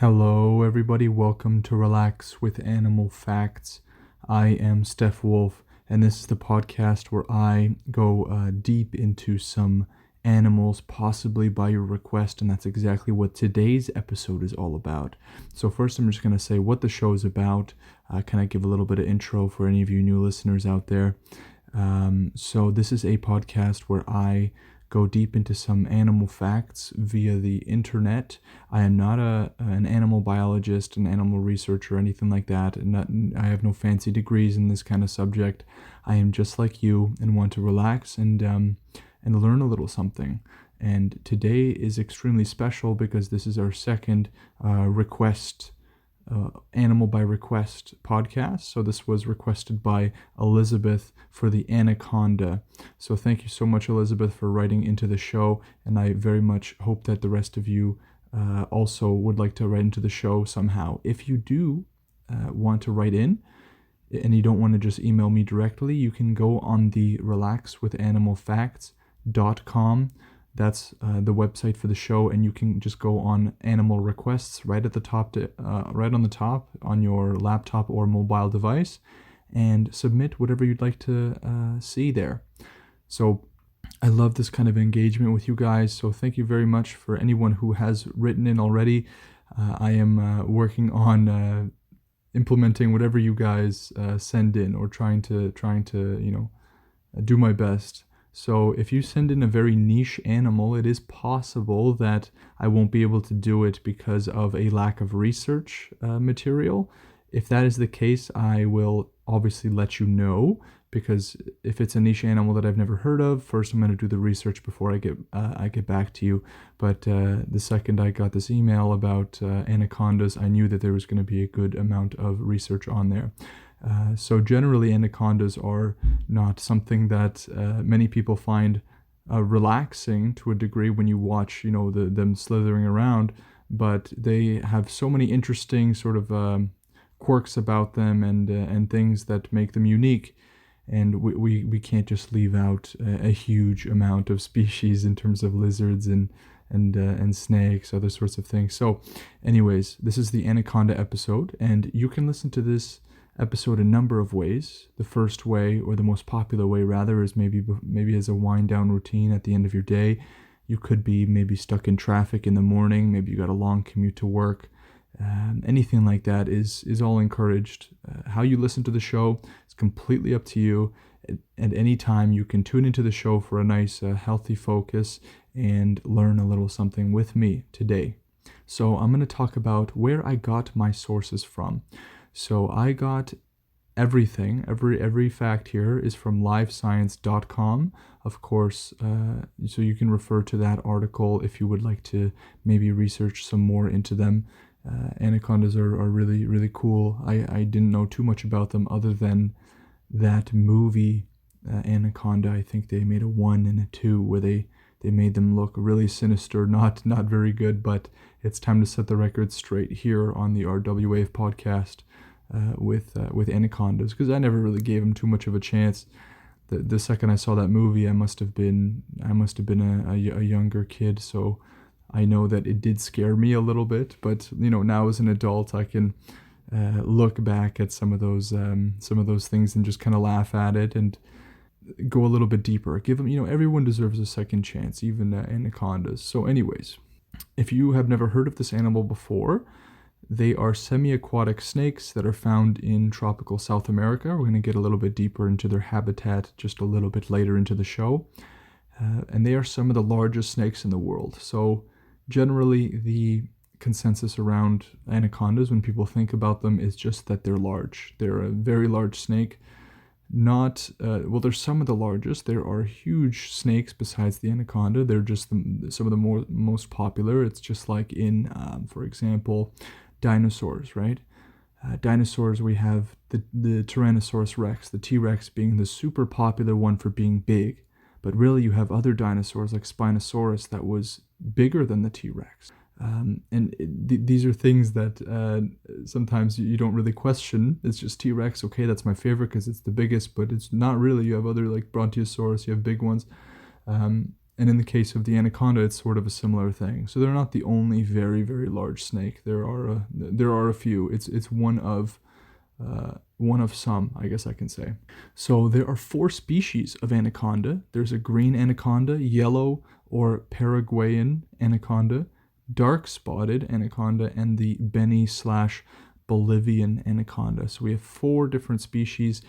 Hello, everybody. Welcome to Relax with Animal Facts. I am Steph Wolf, and this is the podcast where I go deep into some animals, possibly by your request, and that's exactly what today's episode is all about. So, first, I'm just going to say what the show is about. Can I give a little bit of intro for any of you new listeners out there? So, this is a podcast where I go deep into some animal facts via the internet. I am not an animal biologist, an animal researcher, or anything like that. I have no fancy degrees in this kind of subject. I am just like you and want to relax and learn a little something. And today is extremely special because this is our second animal by request podcast. So this was requested by Elizabeth for the Anaconda. So thank you so much, Elizabeth, for writing into the show. And I very much hope that the rest of you also would like to write into the show somehow. If you do want to write in and you don't want to just email me directly, you can go on the relaxwithanimalfacts.com. That's the website for the show, and you can just go on animal requests right at the top, right on the top on your laptop or mobile device, and submit whatever you'd like to see there. So I love this kind of engagement with you guys. So thank you very much for anyone who has written in already. I am working on implementing whatever you guys send in, or trying to do my best. So if you send in a very niche animal, it is possible that I won't be able to do it because of a lack of research material. If that is the case, I will obviously let you know, because if it's a niche animal that I've never heard of, first I'm going to do the research before I get back to you. But the second I got this email about anacondas, I knew that there was going to be a good amount of research on there. So generally, anacondas are not something that many people find relaxing to a degree when you watch, them slithering around. But they have so many interesting sort of quirks about them and things that make them unique. And we can't just leave out a huge amount of species in terms of lizards and snakes, other sorts of things. So, anyways, this is the Anaconda episode, and you can listen to this episode a number of ways. The first way, or the most popular way rather, is maybe as a wind down routine at the end of your day. You could be maybe stuck in traffic in the morning, maybe you got a long commute to work. Anything like that is all encouraged. How you listen to the show is completely up to you. At any time you can tune into the show for a nice healthy focus and learn a little something with me today. So I'm going to talk about where I got my sources from. So I got everything, every fact here is from livescience.com, of course, so you can refer to that article if you would like to maybe research some more into them. Anacondas are really, really cool. I didn't know too much about them other than that movie, Anaconda. I think they made a 1 and a 2 where they made them look really sinister, not very good, but it's time to set the record straight here on the RWAF podcast with anacondas, because I never really gave them too much of a chance. The second I saw that movie, I must have been a younger kid, so I know that it did scare me a little bit. But now as an adult, I can look back at some of those things and just kind of laugh at it and go a little bit deeper. Give them, everyone deserves a second chance, even anacondas. So anyways, if you have never heard of this animal before, they are semi-aquatic snakes that are found in tropical South America. We're going to get a little bit deeper into their habitat just a little bit later into the show. And they are some of the largest snakes in the world. So generally, the consensus around anacondas when people think about them is just that they're large. They're a very large snake. They're some of the largest. There are huge snakes besides the anaconda. They're just some of the most popular. It's just like in, for example, dinosaurs, right? Dinosaurs, we have the Tyrannosaurus Rex, the T-Rex being the super popular one for being big. But really, you have other dinosaurs like Spinosaurus that was bigger than the T-Rex. These are things that sometimes you don't really question. It's just T-Rex, okay, that's my favorite because it's the biggest, but it's not really. You have other like Brontosaurus, you have big ones. And in the case of the anaconda, it's sort of a similar thing. So they're not the only very, very large snake. There are a few. It's one of some, I guess I can say. So there are 4 species of anaconda. There's a green anaconda, yellow or Paraguayan anaconda, dark spotted anaconda, and the Beni slash Bolivian anaconda. So we have 4 different species,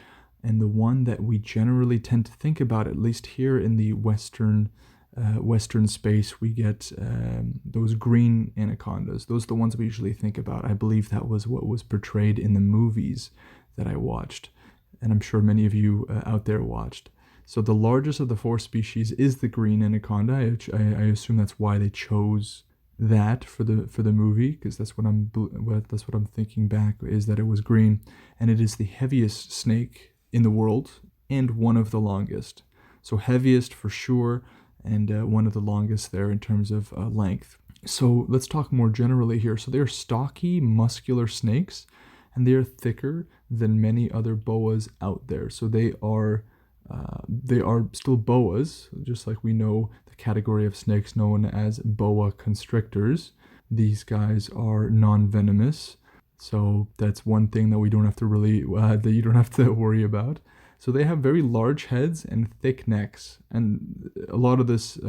and the one that we generally tend to think about, at least here in the Western space, we get those green anacondas. Those are the ones we usually think about. I believe that was what was portrayed in the movies that I watched, and I'm sure many of you out there watched. So the largest of the 4 species is the green anaconda. I assume that's why they chose that for the movie, because that's what I'm thinking back, is that it was green, and it is the heaviest snake in the world and one of the longest. So heaviest for sure, and one of the longest there in terms of length. So let's talk more generally here. So they're stocky, muscular snakes, and they are thicker than many other boas out there. So they are still boas, just like we know the category of snakes known as boa constrictors. These guys are non-venomous, so that's one thing that we don't have to really that you don't have to worry about. So they have very large heads and thick necks, and a lot of this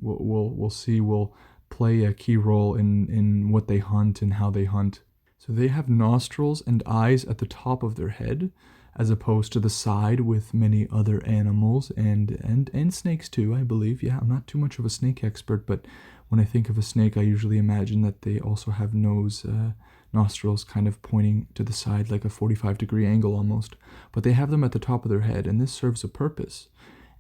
we'll see will play a key role in what they hunt and how they hunt. So they have nostrils and eyes at the top of their head, as opposed to the side with many other animals and snakes too, I believe. Yeah, I'm not too much of a snake expert, but when I think of a snake, I usually imagine that they also have nostrils kind of pointing to the side, like a 45-degree angle almost. But they have them at the top of their head, and this serves a purpose.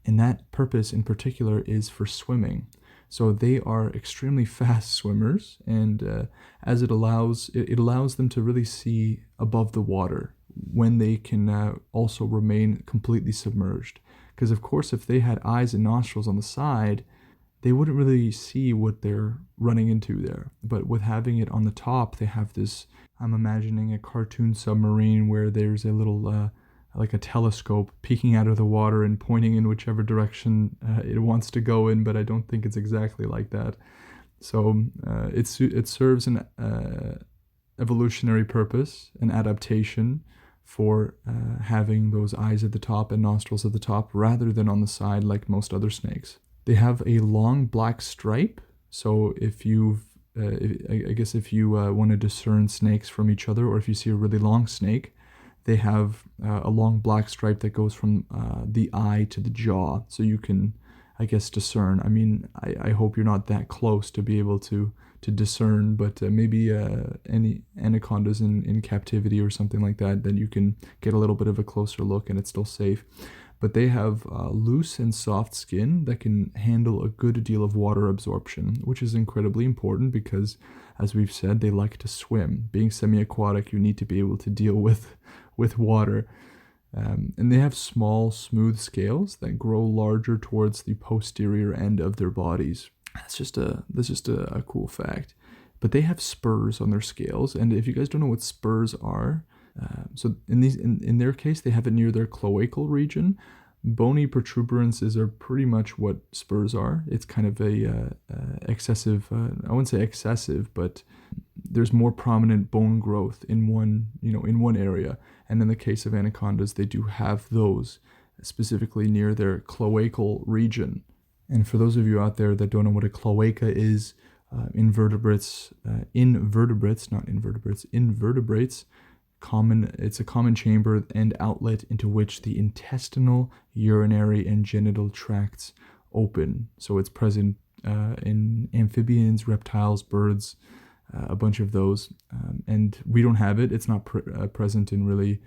And that purpose in particular is for swimming. So they are extremely fast swimmers, and as it allows them to really see above the water when they can also remain completely submerged. Because of course, if they had eyes and nostrils on the side, they wouldn't really see what they're running into there. But with having it on the top, they have this, I'm imagining a cartoon submarine where there's a little, like a telescope peeking out of the water and pointing in whichever direction it wants to go in, but I don't think it's exactly like that. So it serves an evolutionary purpose, an adaptation for having those eyes at the top and nostrils at the top rather than on the side like most other snakes. They have a long black stripe, so if you want to discern snakes from each other, or if you see a really long snake, they have a long black stripe that goes from the eye to the jaw, so you can, I guess, discern. I mean, I hope you're not that close to be able to discern, but maybe any anacondas in captivity or something like that, then you can get a little bit of a closer look and it's still safe. But they have loose and soft skin that can handle a good deal of water absorption, which is incredibly important because, as we've said, they like to swim. Being semi-aquatic, you need to be able to deal with water. And they have small, smooth scales that grow larger towards the posterior end of their bodies. That's just a cool fact. But they have spurs on their scales, and if you guys don't know what spurs are, so in their case, they have it near their cloacal region. Bony protuberances are pretty much what spurs are. It's kind of a excessive. I wouldn't say excessive, but there's more prominent bone growth in one area. And in the case of anacondas, they do have those specifically near their cloacal region. And for those of you out there that don't know what a cloaca is, invertebrates, it's a common chamber and outlet into which the intestinal, urinary, and genital tracts open. So it's present in amphibians, reptiles, birds, a bunch of those. And we don't have it. It's not present in really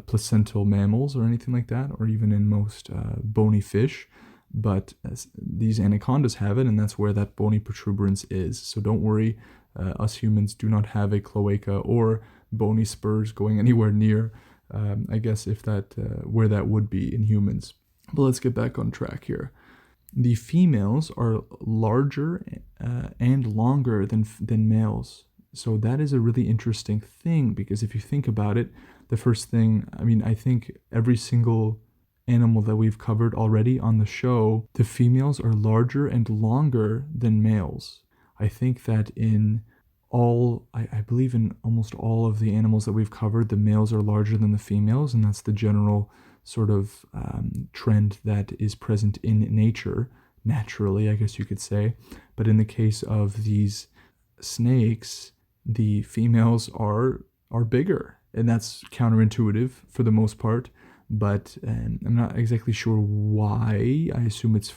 placental mammals or anything like that, or even in most bony fish. But these anacondas have it, and that's where that bony protuberance is. So don't worry, us humans do not have a cloaca or bony spurs going anywhere near, I guess, if that where that would be in humans. But let's get back on track here. The females are larger and longer than males. So that is a really interesting thing, because if you think about it, the first thing, I mean, I think every single animal that we've covered already on the show, the females are larger and longer than males. I think that I believe in almost all of the animals that we've covered, the males are larger than the females, and that's the general sort of trend that is present in nature, naturally, I guess you could say. But in the case of these snakes, the females are bigger, and that's counterintuitive for the most part. But I'm not exactly sure why. I assume it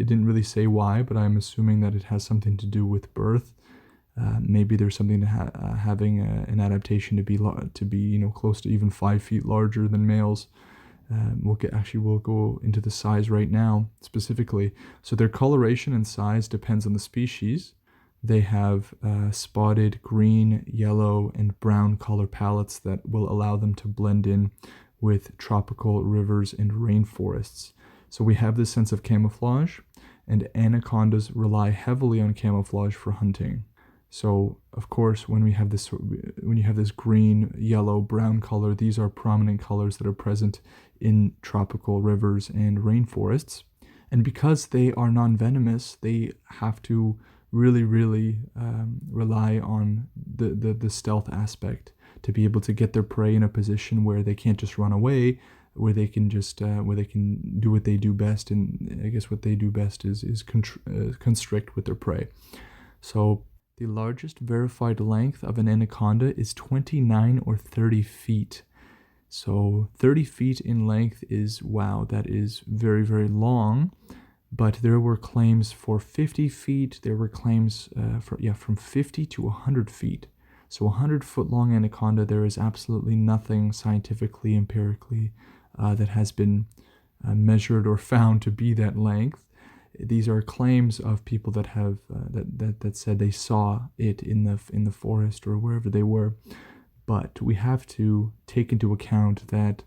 didn't really say why, but I'm assuming that it has something to do with birth. Maybe there's something to having an adaptation to be close to even 5 feet larger than males. We'll go into the size right now specifically. So their coloration and size depends on the species. They have spotted green, yellow, and brown color palettes that will allow them to blend in with tropical rivers and rainforests. So we have this sense of camouflage, and anacondas rely heavily on camouflage for hunting. So of course, when you have this green, yellow, brown color, these are prominent colors that are present in tropical rivers and rainforests. And because they are non-venomous, they have to really, really rely on the stealth aspect to be able to get their prey in a position where they can't just run away, where they can do what they do best. And I guess what they do best is constrict with their prey. So the largest verified length of an anaconda is 29 or 30 feet. So 30 feet in length that is very, very long. But there were claims for 50 feet. There were claims from 50 to 100 feet. So 100-foot long anaconda, there is absolutely nothing scientifically, empirically, that has been measured or found to be that length. These are claims of people that have that said they saw it in the forest or wherever they were. But we have to take into account that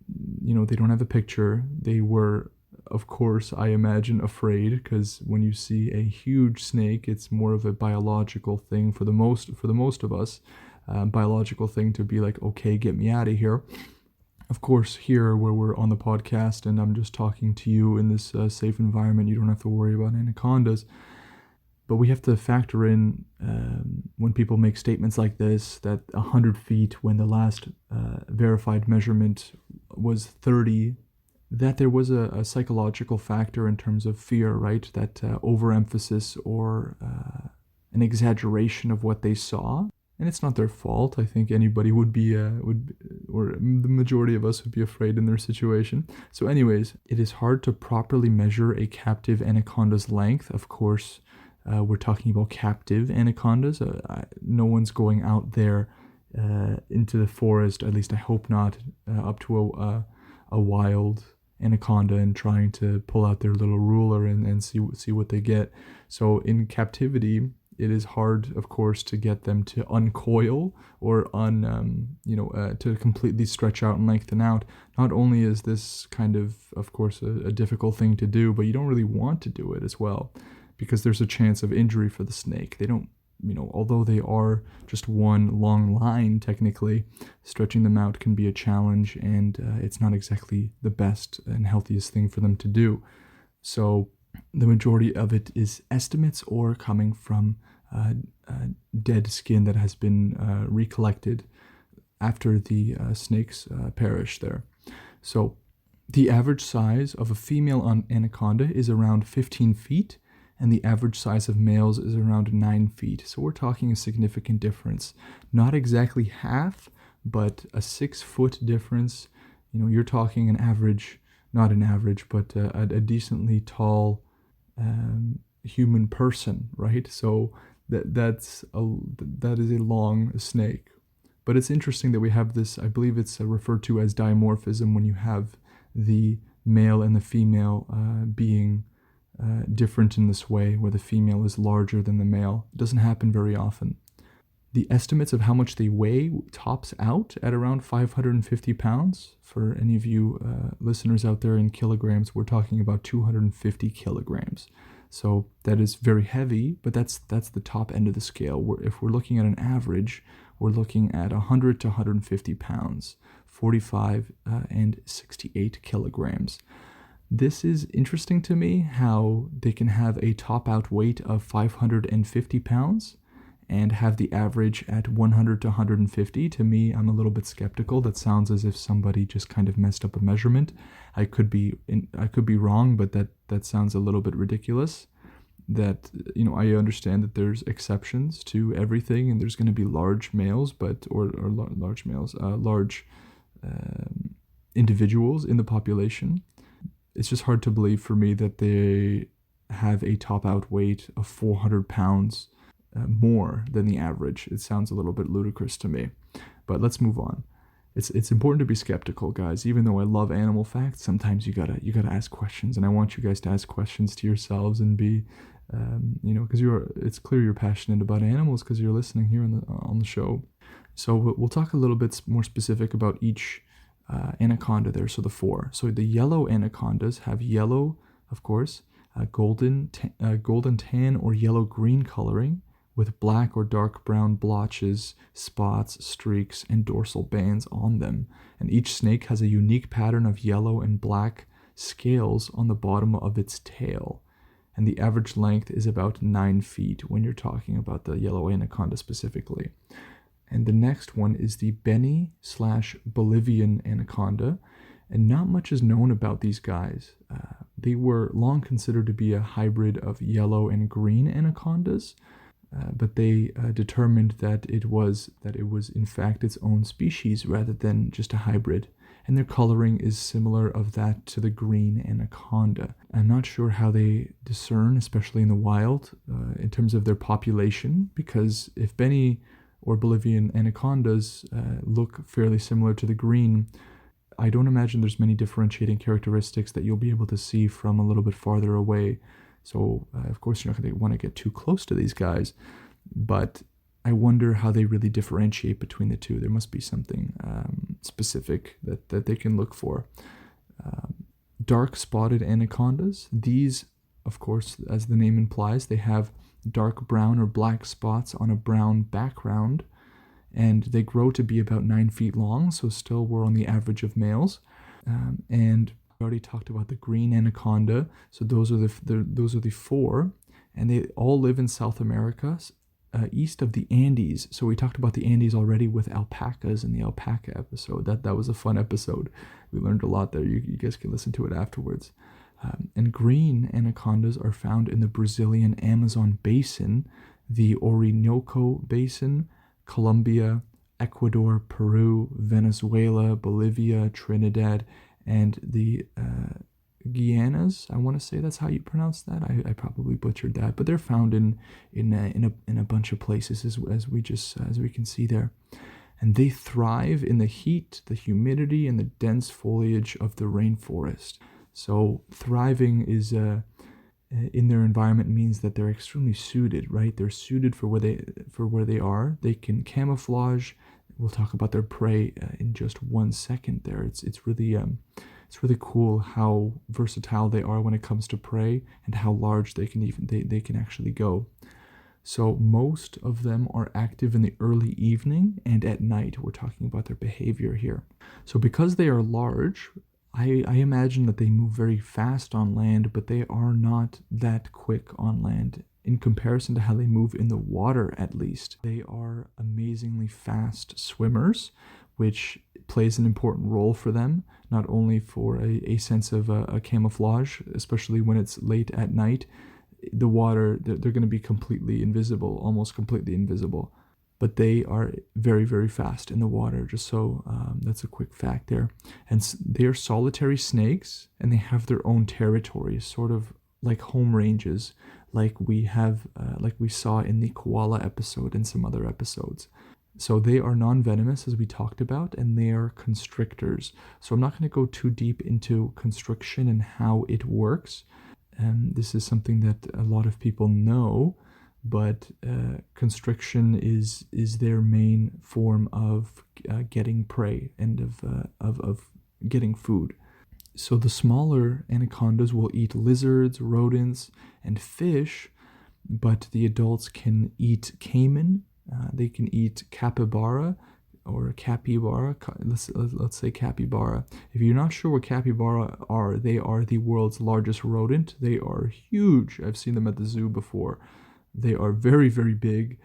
they don't have a picture. They were, of course, I imagine, afraid, because when you see a huge snake, it's more of a biological thing for the most of us, biological thing to be like, okay, get me out of here. Of course, here where we're on the podcast and I'm just talking to you in this safe environment, you don't have to worry about anacondas. But we have to factor in when people make statements like this, that 100 feet, when the last verified measurement was 30, that there was a psychological factor in terms of fear, right? That overemphasis or an exaggeration of what they saw. And it's not their fault. I think anybody or the majority of us would be afraid in their situation. So anyways, it is hard to properly measure a captive anaconda's length. Of course, we're talking about captive anacondas. No one's going out there into the forest, at least I hope not, up to a wild anaconda and trying to pull out their little ruler and see what they get. So in captivity, it is hard, of course, to get them to uncoil or to completely stretch out and lengthen out. Not only is this kind of course, a difficult thing to do, but you don't really want to do it as well, because there's a chance of injury for the snake. They don't, although they are just one long line, technically, stretching them out can be a challenge, and it's not exactly the best and healthiest thing for them to do. So the majority of it is estimates or coming from dead skin that has been recollected after the snakes perish there. So the average size of a female anaconda is around 15 feet, and the average size of males is around 9 feet. So we're talking a significant difference. Not exactly half, but a 6-foot difference. You're talking not an average, but a decently tall human person, right? So that is a long snake. But it's interesting that we have this, I believe it's referred to as dimorphism, when you have the male and the female being different in this way, where the female is larger than the male. It doesn't happen very often. The estimates of how much they weigh tops out at around 550 pounds. For any of you listeners out there in kilograms, we're talking about 250 kilograms. So that is very heavy, but that's the top end of the scale. If we're looking at an average, we're looking at 100 to 150 pounds, 45 and 68 kilograms. This is interesting to me, how they can have a top out weight of 550 pounds and have the average at 100 to 150. To me, I'm a little bit skeptical. That sounds as if somebody just kind of messed up a measurement. I could be wrong, but that sounds a little bit ridiculous. That, I understand that there's exceptions to everything, and there's going to be large males, large individuals in the population. It's just hard to believe for me that they have a top out weight of 400 pounds more than the average. It sounds a little bit ludicrous to me, but let's move on. It's important to be skeptical, guys. Even though I love animal facts, sometimes you gotta ask questions, and I want you guys to ask questions to yourselves and be, because it's clear you're passionate about animals because you're listening here on the show. So we'll talk a little bit more specific about each anaconda there. So the four. So the yellow anacondas have yellow, of course, golden tan or yellow green coloring, with black or dark brown blotches, spots, streaks, and dorsal bands on them. And each snake has a unique pattern of yellow and black scales on the bottom of its tail. And the average length is about 9 feet when you're talking about the yellow anaconda specifically. And the next one is the Beni/Bolivian anaconda. And not much is known about these guys. They were long considered to be a hybrid of yellow and green anacondas. But they determined that it was in fact its own species rather than just a hybrid, and their coloring is similar of that to the green anaconda. I'm not sure how they discern, especially in the wild, in terms of their population, because if Beni or Bolivian anacondas look fairly similar to the green, I don't imagine there's many differentiating characteristics that you'll be able to see from a little bit farther away. So, of course, you're not going to want to get too close to these guys, but I wonder how they really differentiate between the two. There must be something specific that they can look for. Dark spotted anacondas. These, of course, as the name implies, they have dark brown or black spots on a brown background, and they grow to be about 9 feet long, so still we're on the average of males. And already talked about the green anaconda, so those are the four, and they all live in South America, east of the Andes. So we talked about the Andes already with alpacas in the alpaca episode. That was a fun episode. We learned a lot there. You guys can listen to it afterwards. And green anacondas are found in the Brazilian Amazon basin, the Orinoco basin, Colombia, Ecuador, Peru, Venezuela, Bolivia, Trinidad, and the Guianas. I want to say that's how you pronounce that. I probably butchered that, but they're found in a bunch of places as we can see there, and they thrive in the heat, the humidity, and the dense foliage of the rainforest. So thriving is in their environment means that they're extremely suited, right? They're suited for where they are. They can camouflage. We'll talk about their prey in just 1 second there. It's really cool how versatile they are when it comes to prey, and how large they can actually go. So most of them are active in the early evening and at night. We're talking about their behavior here. So because they are large, I imagine that they move very fast on land, but they are not that quick on land in comparison to how they move in the water, at least. They are amazingly fast swimmers, which plays an important role for them, not only for a sense of a camouflage, especially when it's late at night. The water, they're going to be completely invisible, almost completely invisible. But they are very, very fast in the water, just so that's a quick fact there. And they are solitary snakes, and they have their own territories, sort of like home ranges, like we saw in the koala episode and some other episodes. So they are non-venomous, as we talked about, and they are constrictors. So I'm not going to go too deep into constriction and how it works. This is something that a lot of people know, but constriction is their main form of getting prey and of getting food. So the smaller anacondas will eat lizards, rodents, and fish, but the adults can eat caiman. They can eat capybara or capybara. Let's say capybara. If you're not sure what capybara are, they are the world's largest rodent. They are huge. I've seen them at the zoo before. They are very, very big.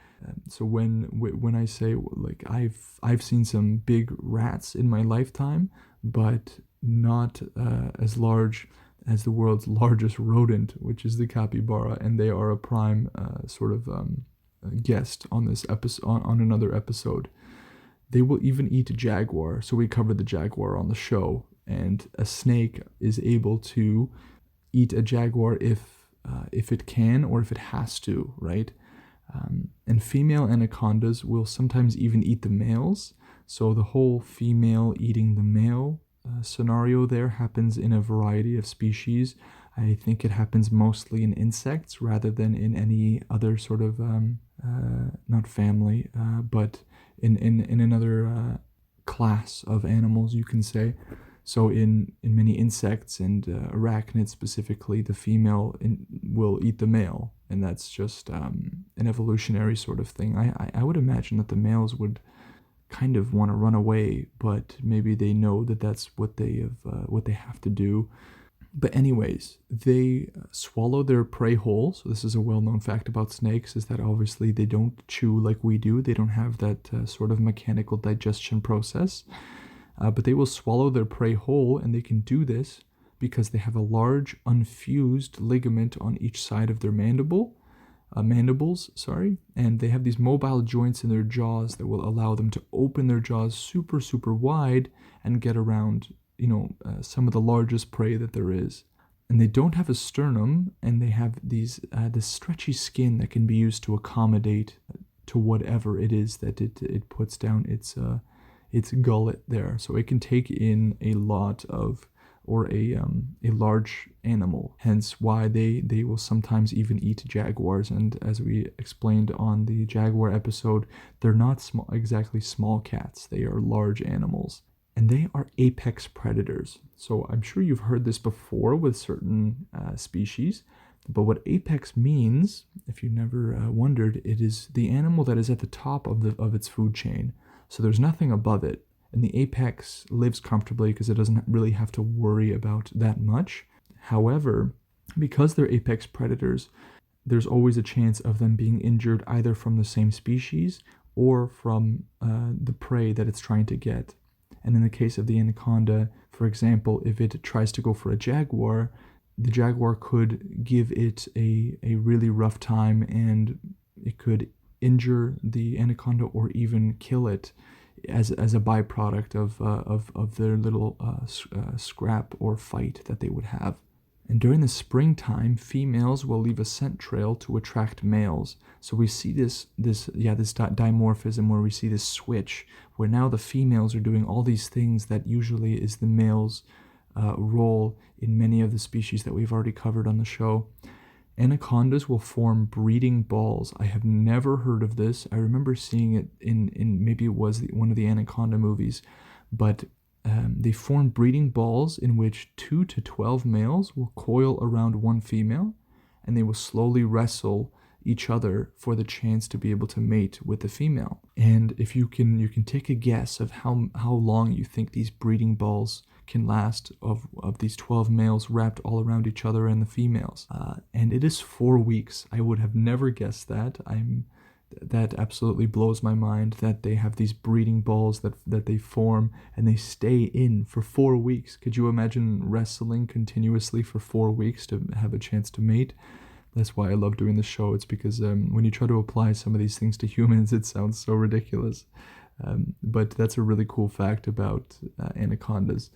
So when I say, like, I've seen some big rats in my lifetime, but not as large as the world's largest rodent, which is the capybara, and they are a prime sort of guest on this episode, on another episode. They will even eat a jaguar. So we covered the jaguar on the show, and a snake is able to eat a jaguar if it can or if it has to, right? And female anacondas will sometimes even eat the males. So the whole female eating the male scenario there happens in a variety of species. I think it happens mostly in insects rather than in any other sort of, not family, but in another class of animals, you can say. So in many insects and arachnids specifically, the female will eat the male, and that's just an evolutionary sort of thing. I would imagine that the males would kind of want to run away, but maybe they know that that's what they have to do. But anyways, they swallow their prey whole. So this is a well-known fact about snakes, is that obviously they don't chew like we do. They don't have that sort of mechanical digestion process. But they will swallow their prey whole, and they can do this because they have a large unfused ligament on each side of their mandibles, and they have these mobile joints in their jaws that will allow them to open their jaws super, super wide and get around, some of the largest prey that there is. And they don't have a sternum, and they have this stretchy skin that can be used to accommodate to whatever it is that it puts down its gullet there. So it can take in a lot of, or a large animal, hence why they will sometimes even eat jaguars. And as we explained on the jaguar episode, they're not exactly small cats, they are large animals. And they are apex predators. So I'm sure you've heard this before with certain species, but what apex means, if you never wondered, it is the animal that is at the top of its food chain. So there's nothing above it. And the apex lives comfortably because it doesn't really have to worry about that much. However, because they're apex predators, there's always a chance of them being injured either from the same species or from the prey that it's trying to get. And in the case of the anaconda, for example, if it tries to go for a jaguar, the jaguar could give it a really rough time, and it could injure the anaconda or even kill it as a byproduct of their little scrap or fight that they would have. And during the springtime, females will leave a scent trail to attract males. So we see this dimorphism, where we see this switch, where now the females are doing all these things that usually is the male's role in many of the species that we've already covered on the show. Anacondas will form breeding balls. I have never heard of this. I remember seeing it in maybe it was one of the Anaconda movies, but they form breeding balls in which 2 to 12 males will coil around one female, and they will slowly wrestle each other for the chance to be able to mate with the female. And if you can take a guess of how long you think these breeding balls can last of these 12 males wrapped all around each other and the females. And it is 4 weeks. I would have never guessed that. That absolutely blows my mind that they have these breeding balls that they form and they stay in for 4 weeks. Could you imagine wrestling continuously for 4 weeks to have a chance to mate? That's why I love doing the show. It's because when you try to apply some of these things to humans, it sounds so ridiculous. But that's a really cool fact about anacondas.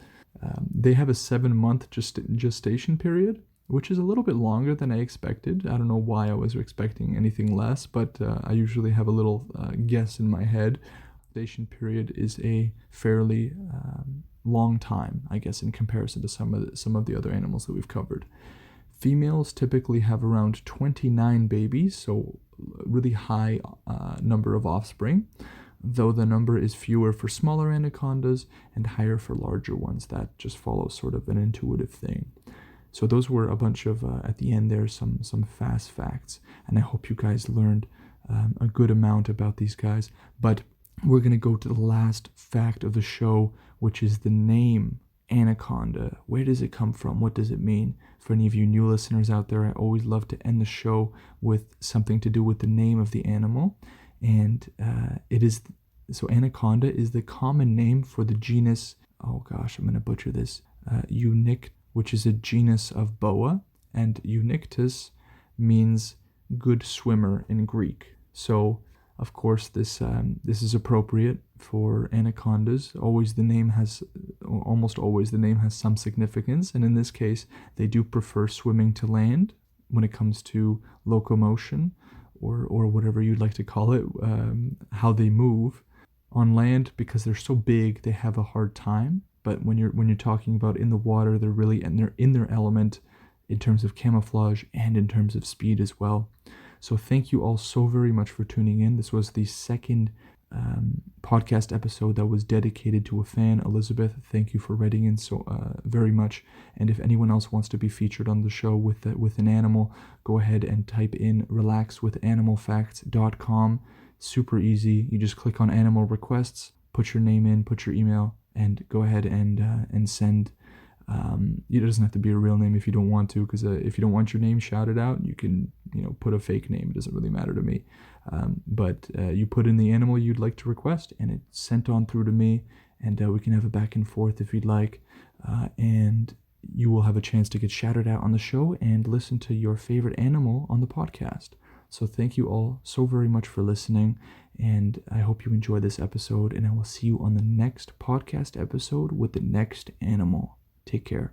They have a 7-month gestation period, which is a little bit longer than I expected. I don't know why I was expecting anything less, but I usually have a little guess in my head. Gestation period is a fairly long time, I guess, in comparison to some of the other animals that we've covered. Females typically have around 29 babies, so really high number of offspring. though the number is fewer for smaller anacondas and higher for larger ones. That just follows sort of an intuitive thing. So those were a bunch of, at the end there, some fast facts, and I hope you guys learned a good amount about these guys. But we're going to go to the last fact of the show, which is the name Anaconda. Where does it come from? What does it mean? For any of you new listeners out there, I always love to end the show with something to do with the name of the animal. And so Anaconda is the common name for the genus, oh gosh, I'm going to butcher this, Eunyctus, which is a genus of boa, and Eunyctus means good swimmer in Greek. So, of course, this is appropriate for anacondas. Almost always the name has some significance, and in this case, they do prefer swimming to land when it comes to locomotion, or whatever you'd like to call it, how they move. On land, because they're so big, they have a hard time. But when you're talking about in the water, they're in their element in terms of camouflage and in terms of speed as well. So thank you all so very much for tuning in. This was the second podcast episode that was dedicated to a fan, Elizabeth. Thank you for writing in so very much. And if anyone else wants to be featured on the show with an animal, go ahead and type in relaxwithanimalfacts.com. Super easy. You just click on animal requests, put your name in, put your email, and go ahead and send. It doesn't have to be a real name if you don't want to, because if you don't want your name shouted out, you can put a fake name. It doesn't really matter to me. But you put in the animal you'd like to request, and it's sent on through to me, and we can have a back and forth if you'd like. And you will have a chance to get shouted out on the show and listen to your favorite animal on the podcast. So thank you all so very much for listening, and I hope you enjoy this episode, and I will see you on the next podcast episode with the next animal. Take care.